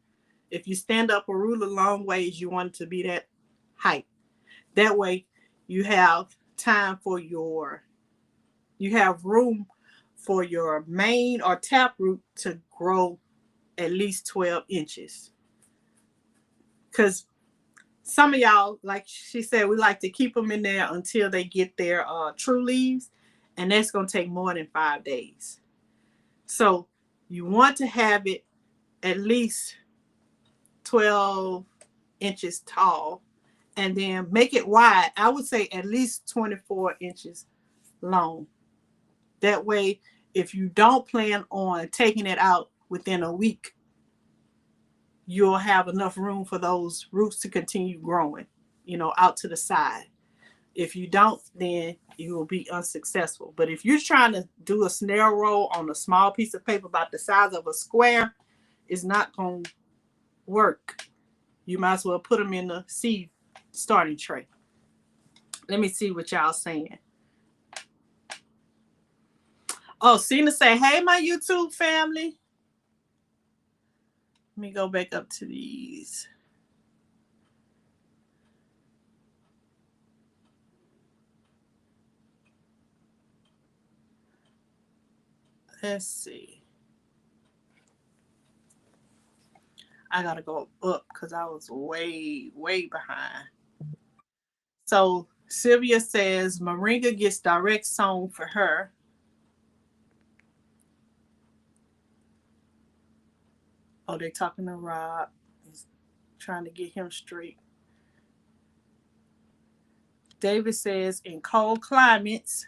If you stand up a ruler long ways, you want it to be that height. That way you have room for your main or tap root to grow at least 12 inches. Because some of y'all, like she said, we like to keep them in there until they get their true leaves, and that's going to take more than 5 days. So you want to have it at least 12 inches tall, and then make it wide. I would say at least 24 inches long. That way, if you don't plan on taking it out within a week, you'll have enough room for those roots to continue growing, out to the side. If you don't, then you will be unsuccessful. But if you're trying to do a snail roll on a small piece of paper about the size of a square, it's not going to work. You might as well put them in the seed starting tray. Let me see what y'all saying. Oh, Cena say, hey, my YouTube family. Let me go back up to these. Let's see. I got to go up because I was way, way behind. So Sylvia says moringa gets direct sown for her. Oh, they're talking to Rob. He's trying to get him straight. David says in cold climates,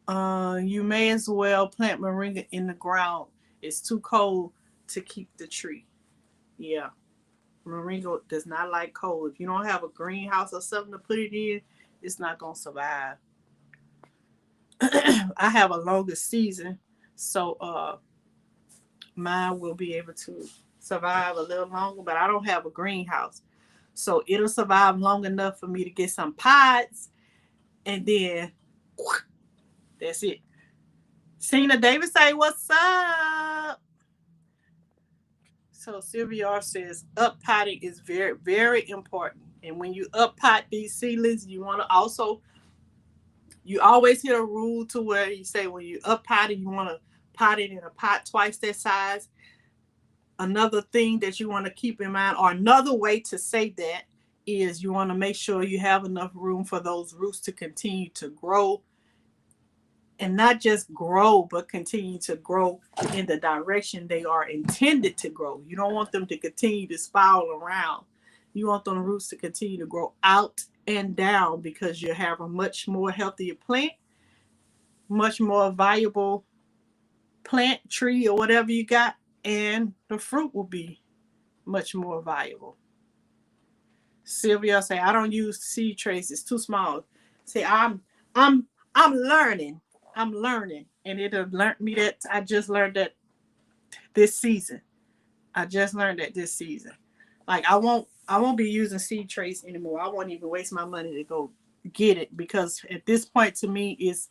you may as well plant moringa in the ground. It's too cold to keep the tree. Yeah. Moringa does not like cold. If you don't have a greenhouse or something to put it in, it's not going to survive. I have a longer season, so mine will be able to survive a little longer, but I don't have a greenhouse. So it'll survive long enough for me to get some pods and then That's it. Cena Davis say, what's up? So Sylvia R says, up potting is very, very important. And when you up pot these seedlings, you want to also, you always hear a rule to where you say when you up potting, you want to pot it in a pot twice that size. Another thing that you want to keep in mind, or another way to say that, is you want to make sure you have enough room for those roots to continue to grow, and not just grow, but continue to grow in the direction they are intended to grow. You don't want them to continue to spiral around. You want them roots to continue to grow out and down, because you have a much more healthier plant, much more valuable plant, tree, or whatever you got, and the fruit will be much more valuable. Sylvia say, I don't use seed trays, it's too small. Say, I'm I'm learning. I'm learning. And it have learned me that. I just learned that this season. I just learned that this season. Like I won't be using seed trays anymore. I won't even waste my money to go get it, because at this point, to me, is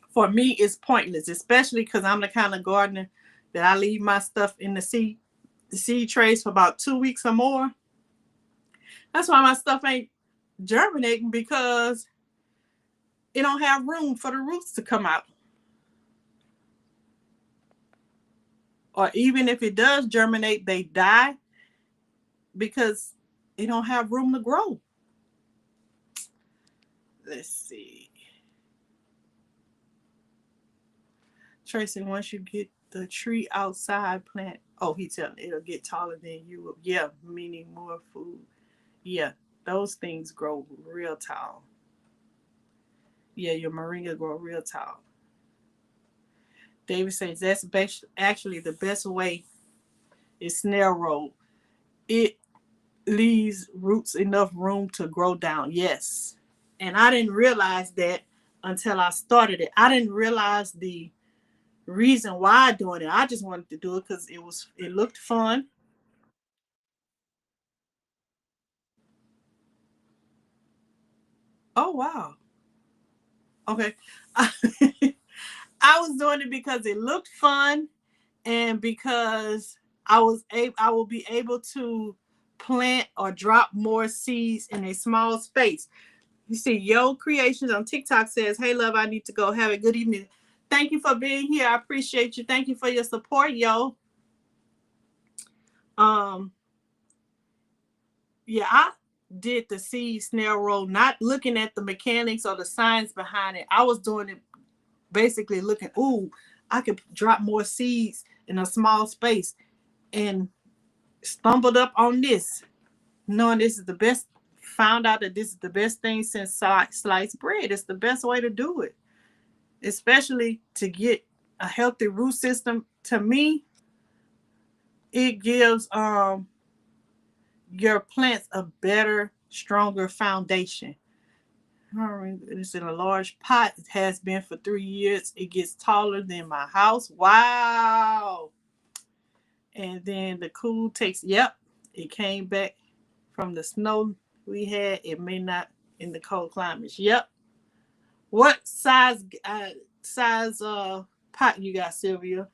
for me it's pointless, especially because I'm the kind of gardener that I leave my stuff in the seed trays for about 2 weeks or more. That's why my stuff ain't germinating, because it don't have room for the roots to come out. Or even if it does germinate, they die because it don't have room to grow. Let's see. Tracy, once you get the tree outside, plant. Oh, he telling it'll get taller than you. Yeah, meaning more food. Yeah, those things grow real tall. Yeah, your moringa grow real tall. David says that's actually the best way is snail roll. It leaves roots enough room to grow down. Yes. And I didn't realize that until I started it. I didn't realize the reason why doing it. I just wanted to do it because it looked fun. Oh wow. Okay. I was doing it because it looked fun, and because I will be able to plant or drop more seeds in a small space. You see, Yo Creations on TikTok says, hey, love, I need to go. Have a good evening. Thank you for being here. I appreciate you. Thank you for your support, Yo. Um, yeah, I did the seed snail roll, not looking at the mechanics or the science behind it. I was doing it basically looking, ooh, I could drop more seeds in a small space, and stumbled up on this, knowing this is the best, found out that this is the best thing since sliced bread. It's the best way to do it, especially to get a healthy root system. To me, it gives your plants a better, stronger foundation. It's in a large pot. It has been for 3 years. It gets taller than my house. Wow. And then the cool takes, yep, it came back from the snow we had. It may not in the cold climates. Yep. What size pot you got, Sylvia?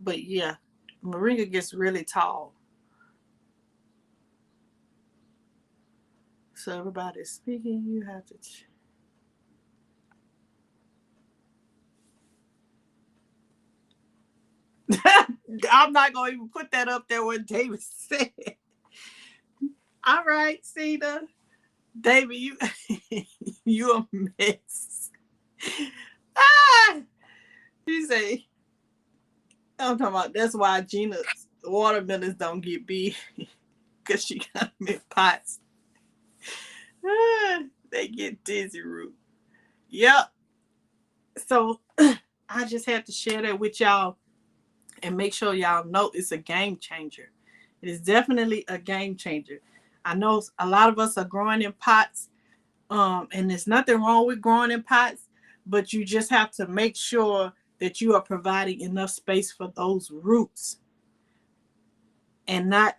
But yeah, moringa gets really tall. So everybody's speaking. You have to. I'm not gonna even put that up there what David said. All right, Cena. David, you you a mess. Ah, you say I'm talking about. That's why Gina's watermelons don't get big, because she got them in pots. Ah, they get dizzy root. Yep. So I just had to share that with y'all and make sure y'all know it's a game changer. It is definitely a game changer. I know a lot of us are growing in pots, and there's nothing wrong with growing in pots, but you just have to make sure that you are providing enough space for those roots, and not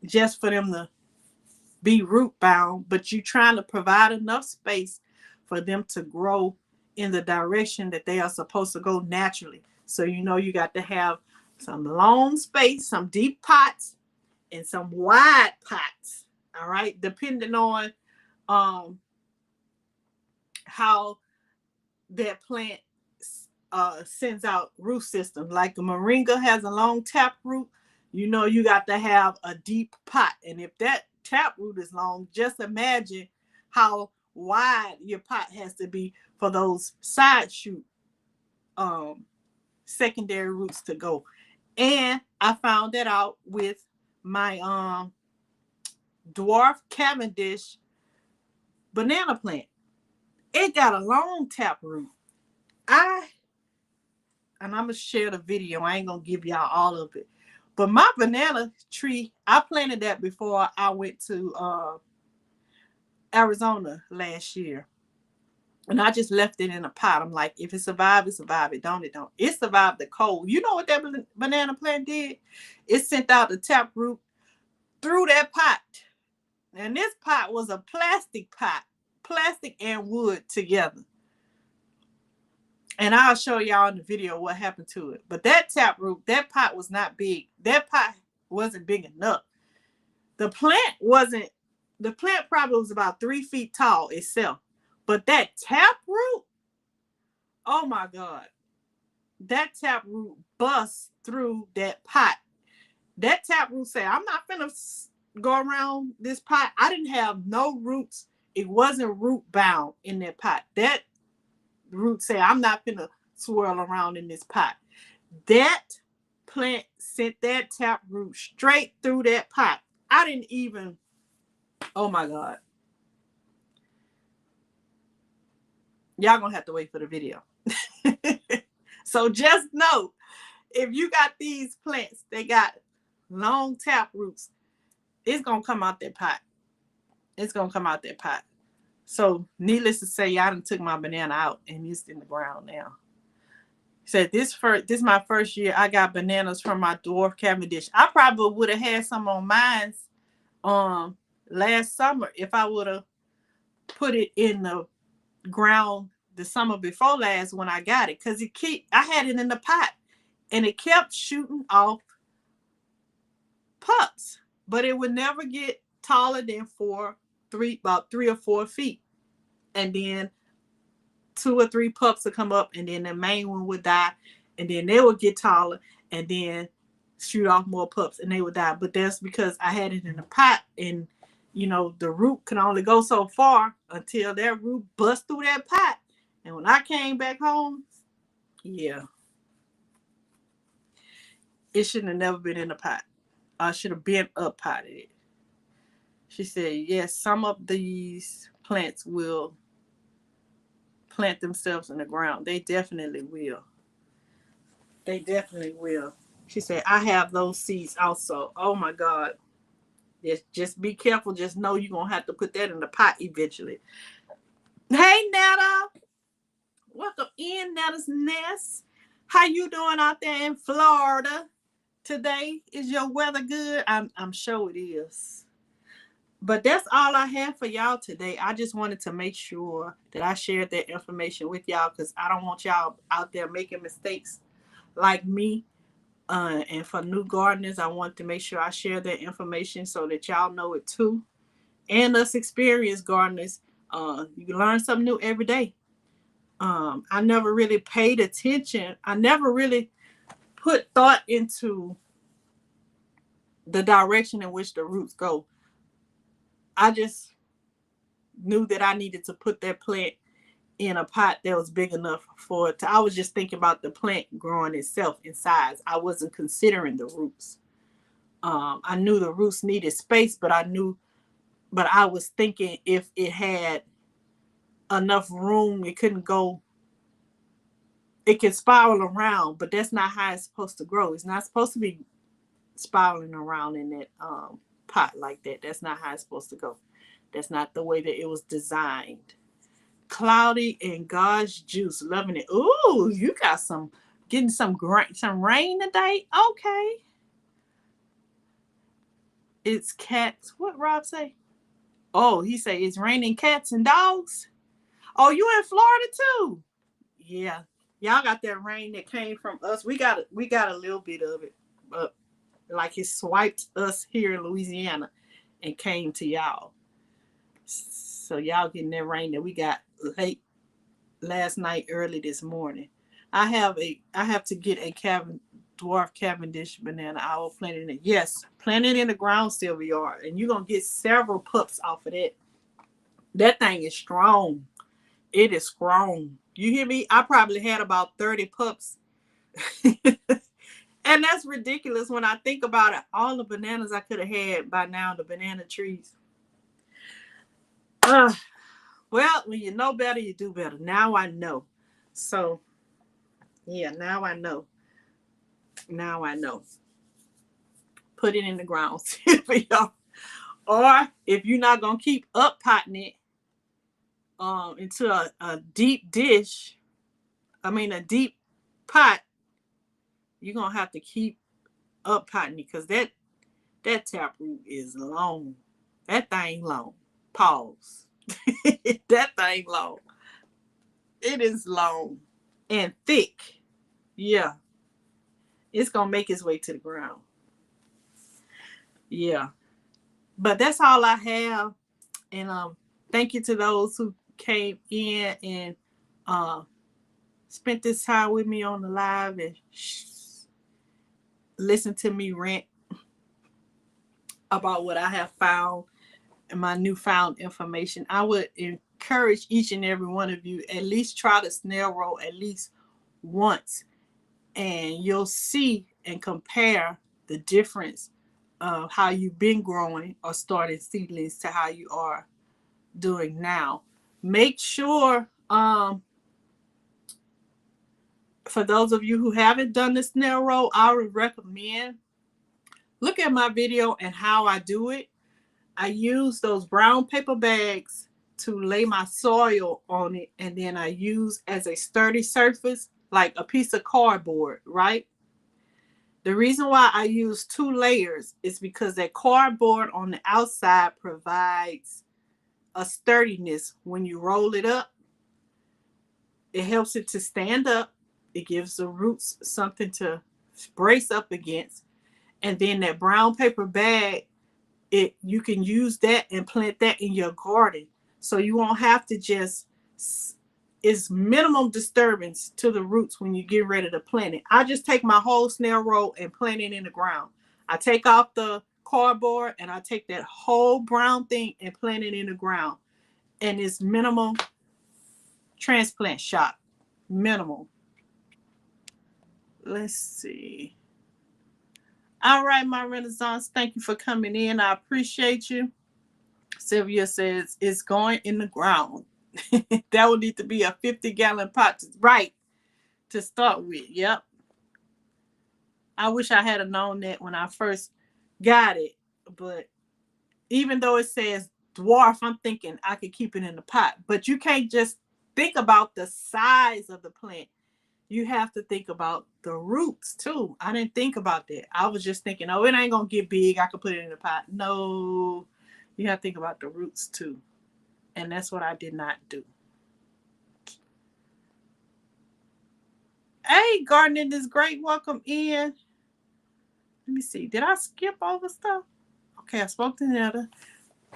just for them to be root bound, but you're trying to provide enough space for them to grow in the direction that they are supposed to go naturally. So you got to have some long space, some deep pots, and some wide pots. All right, depending on how that plant sends out root system. Like a moringa has a long tap root, you got to have a deep pot. And if that tap root is long, just imagine how wide your pot has to be for those side shoot secondary roots to go. And I found that out with my dwarf Cavendish banana plant. It got a long tap root. And I'm gonna share the video. I ain't gonna give y'all all of it. But my banana tree, I planted that before I went to Arizona last year. And I just left it in a pot. I'm like, if it survived, it survived. It don't, it don't. It survived the cold. You know what that banana plant did? It sent out the tap root through that pot. And this pot was a plastic pot. Plastic and wood together. And I'll show y'all in the video what happened to it. But that taproot, that pot was not big. That pot wasn't big enough. The plant probably was about 3 feet tall itself. But that taproot, oh my God. That taproot bust through that pot. That taproot said, I'm not finna go around this pot. I didn't have no roots. It wasn't root bound in that pot. That root said, I'm not gonna swirl around in this pot. That plant sent that tap root straight through that pot. I didn't even, oh my God. Y'all gonna have to wait for the video. So just know, if you got these plants, they got long tap roots, it's gonna come out that pot. It's gonna come out that pot. So needless to say, y'all done took my banana out and it's in the ground now. Said this is my first year I got bananas from my dwarf Cavendish. I probably would have had some on mine last summer if I would have put it in the ground the summer before last when I got it. Because I had it in the pot and it kept shooting off pups. But it would never get taller than about 3 or 4 feet. And then 2 or 3 pups would come up, and then the main one would die, and then they would get taller, and then shoot off more pups, and they would die. But that's because I had it in a pot, and the root can only go so far until that root bust through that pot. And when I came back home, yeah, it shouldn't have never been in a pot. I should have been up potted it. She said, yes, some of these plants will plant themselves in the ground. They definitely will. They definitely will. She said, I have those seeds also. Oh my God. Just be careful. Just know you're going to have to put that in the pot eventually. Hey, Netta. Welcome in, Netta's Nest. How you doing out there in Florida today? Is your weather good? I'm sure it is. But that's all I have for y'all today. I just wanted to make sure that I shared that information with y'all because I don't want y'all out there making mistakes like me. And for new gardeners, I want to make sure I share that information so that y'all know it too. And us experienced gardeners, you can learn something new every day. I never really paid attention. I never really put thought into the direction in which the roots go. I just knew that I needed to put that plant in a pot that was big enough for it. I was just thinking about the plant growing itself in size. I wasn't considering the roots. I knew the roots needed space, but I was thinking if it had enough room, it could spiral around, but that's not how it's supposed to grow. It's not supposed to be spiraling around in that pot like that. That's not how it's supposed to go. That's not the way that it was designed. Cloudy and God's juice, loving it. Ooh, you got getting some rain today. Okay. It's cats. What Rob say? Oh, he say it's raining cats and dogs. Oh, you in Florida too? Yeah, y'all got that rain that came from us. We got a little bit of it, but like it swiped us here in Louisiana and came to y'all. So y'all getting that rain that we got late last night, early this morning. I have to get a dwarf Cavendish banana. I will plant it in. Yes, plant it in the ground, Sylvia, and you're gonna get several pups off of that. That thing is strong. It is strong. You hear me? I probably had about 30 pups. And that's ridiculous when I think about it. All the bananas I could have had by now, the banana trees. Uh, well, when you know better, you do better. Now I know. So, yeah, now I know. Now I know. Put it in the ground. Or if you're not going to keep up potting it into a deep dish, a deep pot, you're going to have to keep up potting it because that taproot is long. That thing long. Pause. That thing long. It is long and thick. Yeah. It's gonna make its way to the ground. Yeah. But that's all I have. And thank you to those who came in and uh spent this time with me on the live and listen to me rant about what I have found and my newfound information. I would encourage each and every one of you at least try the snail roll at least once, and you'll see and compare the difference of how you've been growing or starting seedlings to how you are doing now. Make sure, for those of you who haven't done the snail roll, I would recommend look at my video and how I do it. I use those brown paper bags to lay my soil on it, and then I use as a sturdy surface like a piece of cardboard, right? The reason why I use 2 layers is because that cardboard on the outside provides a sturdiness when you roll it up. It helps it to stand up. It gives the roots something to brace up against. And then that brown paper bag, you can use that and plant that in your garden. So you won't have to just, it's minimum disturbance to the roots when you get ready to plant it. I just take my whole snail roll and plant it in the ground. I take off the cardboard and I take that whole brown thing and plant it in the ground. And it's minimal transplant shot. Minimal. Let's see. All right, my Renaissance. Thank you for coming in. I appreciate you. Sylvia says it's going in the ground. That would need to be a 50-gallon pot, right, to start with. Yep. I wish I had known that when I first got it. But even though it says dwarf, I'm thinking I could keep it in the pot. But you can't just think about the size of the plant. You have to think about the roots too. I didn't think about that. I was just thinking, oh, it ain't going to get big. I could put it in the pot. No, you have to think about the roots too. And that's what I did not do. Hey, gardening is great. Welcome in. Let me see. Did I skip over stuff? Okay, I spoke to Netta.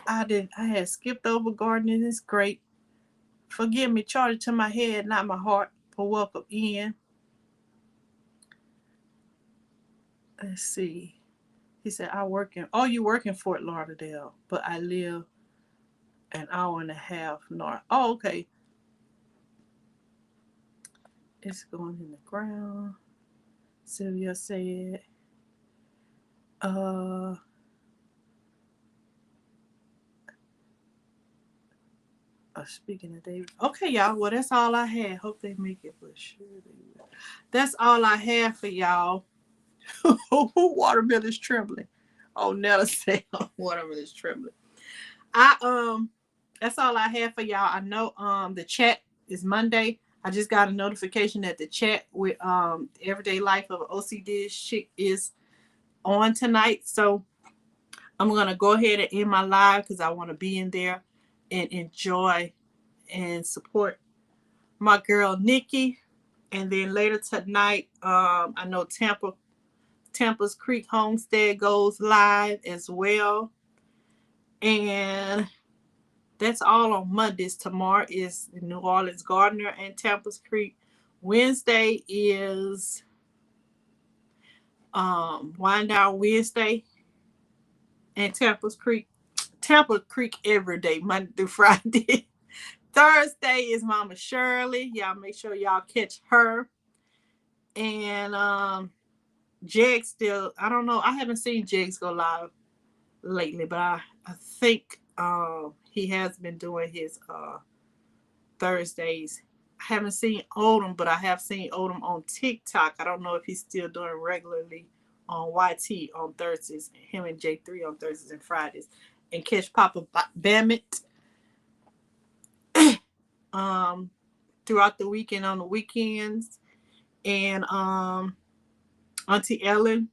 I did. I had skipped over gardening is great. Forgive me, charge it to my head, not my heart. For welcome in. Let's see. He said, you work in Fort Lauderdale, but I live an hour and a half north. Oh, okay. It's going in the ground. Sylvia said, speaking of David. Okay, y'all. Well, that's all I had. Hope they make it, but sure they will. That's all I have for y'all. Watermelon is trembling. Oh, Nella said watermelon is trembling. That's all I have for y'all. I know the chat is Monday. I just got a notification that the chat with Everyday Life of OCD Chick is on tonight. So I'm going to go ahead and end my live because I want to be in there and enjoy and support my girl Nikki. And then later tonight, I know Tampa's Creek Homestead goes live as well. And that's all on Mondays. Tomorrow is New Orleans Gardner and Tampa's Creek. Wednesday is Wind Down Wednesday and Tampa's Creek. Tampa Creek every day, Monday through Friday. Thursday is Mama Shirley. Y'all make sure y'all catch her. And Jeg still, I don't know. I haven't seen Jegs go live lately, but I think he has been doing his Thursdays. I haven't seen Odom, but I have seen Odom on TikTok. I don't know if he's still doing regularly on YT on Thursdays. Him and J3 on Thursdays and Fridays. And catch Papa Bammett throughout the weekend on the weekends. And Auntie Ellen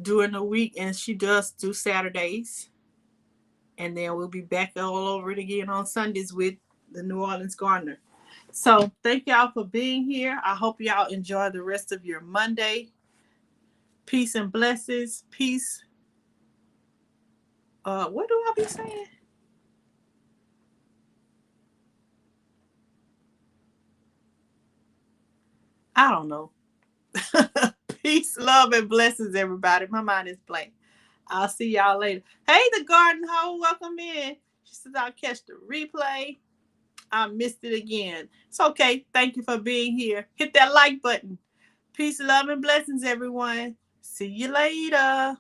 during the week, and she does do Saturdays. And then we'll be back all over it again on Sundays with the New Orleans Gardener. So thank y'all for being here. I hope y'all enjoy the rest of your Monday. Peace and blessings. Peace. What do I be saying? I don't know. Peace, love, and blessings, everybody. My mind is blank. I'll see y'all later. Hey, the garden hoe, welcome in. She says I'll catch the replay. I missed it again. It's okay. Thank you for being here. Hit that like button. Peace, love, and blessings, everyone. See you later.